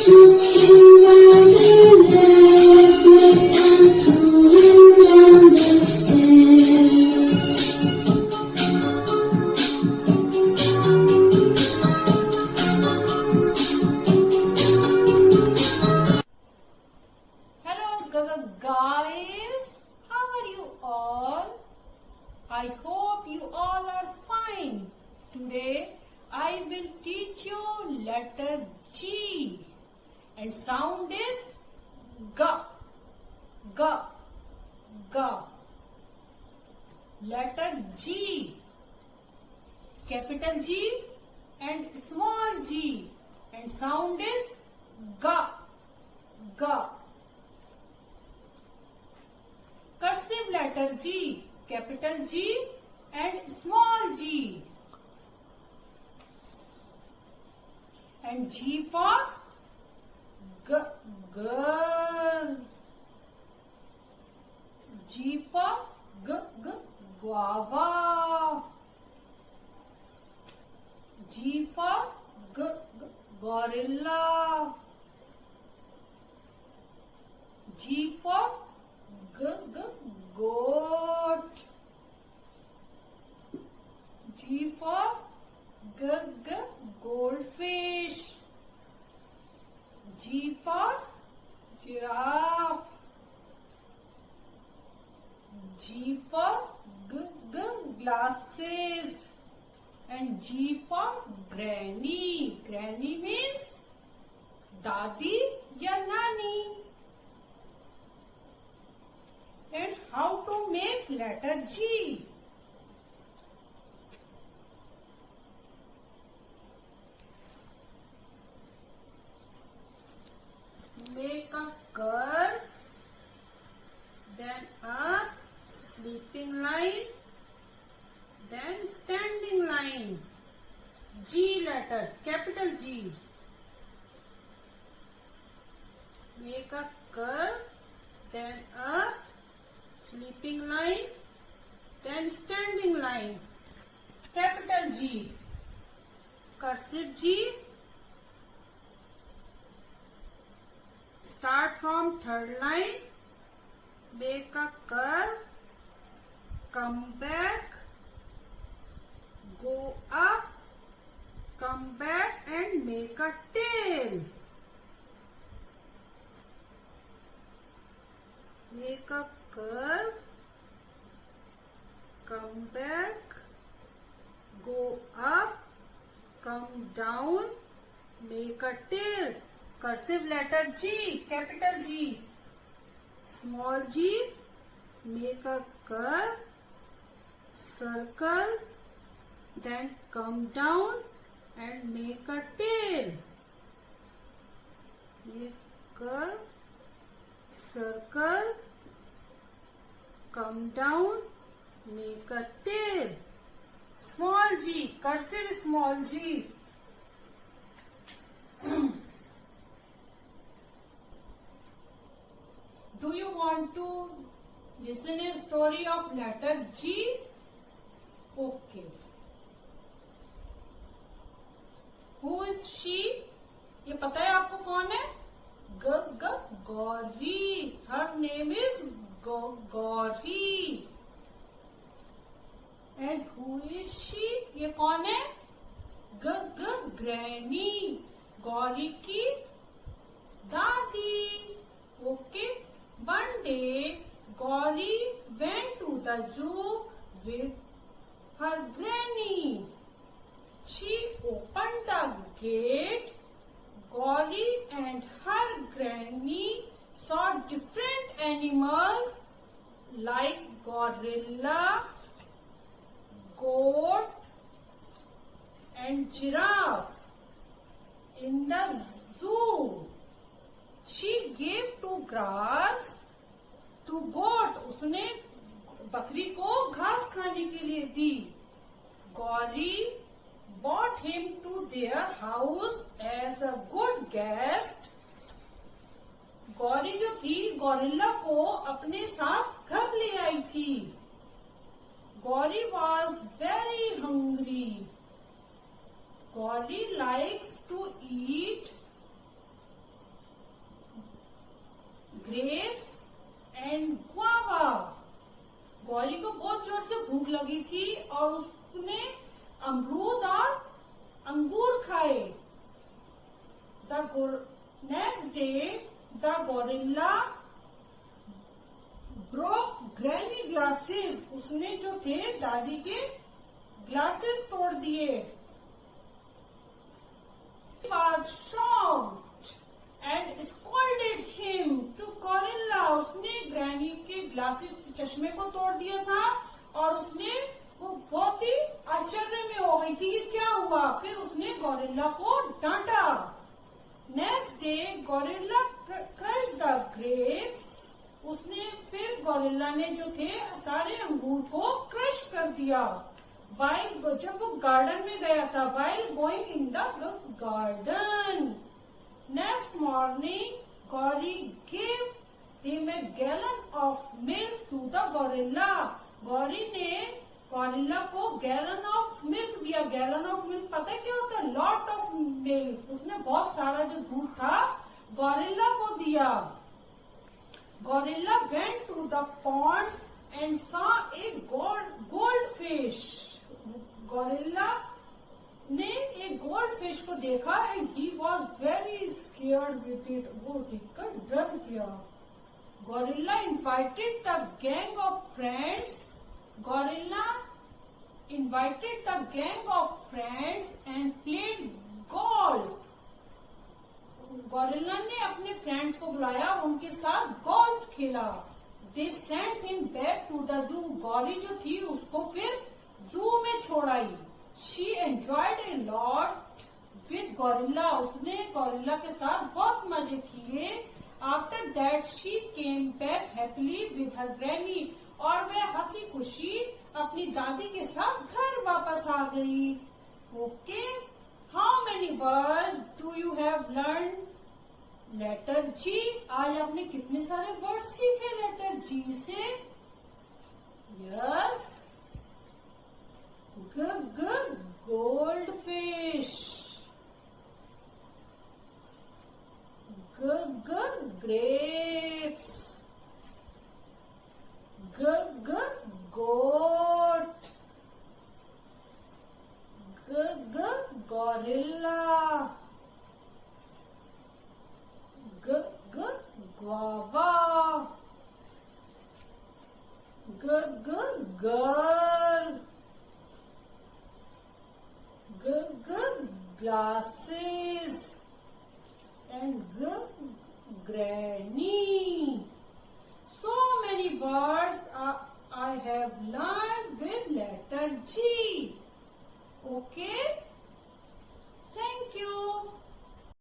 Guys, how are you all? I hope you all are fine. Today I will teach you letter G and sound is G, G, G. Letter G, capital G and small g and sound is G, G. Cursive letter G, capital G and small g. And G for girl. G for guava. G for gorilla. G for goat. G for goldfish. G for giraffe. G for glasses. And G for granny. Granny means dadi ya nani. And how to make letter G? Make a curve, then a sleeping line, then standing line. G letter, capital G. Make a curve, then a sleeping line, then standing line. Capital G. Cursive G. Start from third line. Make a curve. Come back. Go up. Come back and make a tail. Make a curve, come back, go up, come down, make a tail. Cursive letter G, capital G. Small g, make a curve, circle, then come down and make a tail. Make curve, circle, come down, make a tail. Small g, cursive small g. Do you want to listen a story of letter G? Okay. Who is she? ये पता है आपको कौन है? Gauri. Her name is Gauri. And who is she? ये कौन है? Granny. Gauri की दादी. Okay. One day, Gauri went to the zoo with her granny. She opened the gate. Gauri and her granny saw different animals like gorilla, goat and giraffe in the zoo. She gave to grass to goat. उसने बकरी को घास खाने के लिए दी. Gauri brought him to their house as a good guest. Gauri जो थी gorilla को अपने साथ घर ले आई थी. Gauri was very hungry. Gauri likes to eat grapes and guava. Gauri को बहुत जोर से भूख लगी थी और उसने अमरूद और अंगूर खाए. Next day, the gorilla broke granny glasses. उसने जो थे दादी के ग्लासेस तोड़ दिए. He was shocked and scolded him to gorilla. उसने ग्रैनी के ग्लासेस चश्मे को तोड़ दिया था और उसने वो बहुत ही आश्चर्य में हो गई थी. ये क्या हुआ? फिर उसने गोरिल्ला को डांटा. Next day gorilla crushed the grapes. उसने फिर गोरिल्ला ने जो थे सारे अंगूर को क्रश कर दिया. जब वो गार्डन में गया था, while going in the garden. Next morning, Gauri gave him a gallon of milk to the gorilla. Gauri ने गोरिल्ला को गैलन ऑफ मिल्क दिया. गैलन ऑफ मिल्क पता है क्या होता है? Lot of milk. उसने बहुत सारा जो दूध था गोरिल्ला को दिया. Gorilla went to the pond and saw a goldfish. Gorilla ने एक गोल्ड फिश को देखा and he was very scared with it. वो देखकर डर गया. Gorilla invited the gang of friends. Gorilla invited the gang of friends and played golf. Gorilla ने अपने फ्रेंड्स को बुलाया और उनके साथ गोल्फ खेला. They sent him back to the zoo. Gauri जो थी उसको फिर जू में छोड़ाई. She enjoyed a lot with gorilla. उसने गोरिल्ला के साथ बहुत मजे किए. After that she came back happily with her granny. और वह हंसी खुशी अपनी दादी के साथ घर वापस आ गई. Okay, how many word do you have learn? Letter G. आज आपने कितने सारे वर्ड सीखे लेटर जी से? Yes. Goldfish. Grapes. goat. Gorilla. Guava. Girl. Glasses. And granny. So many words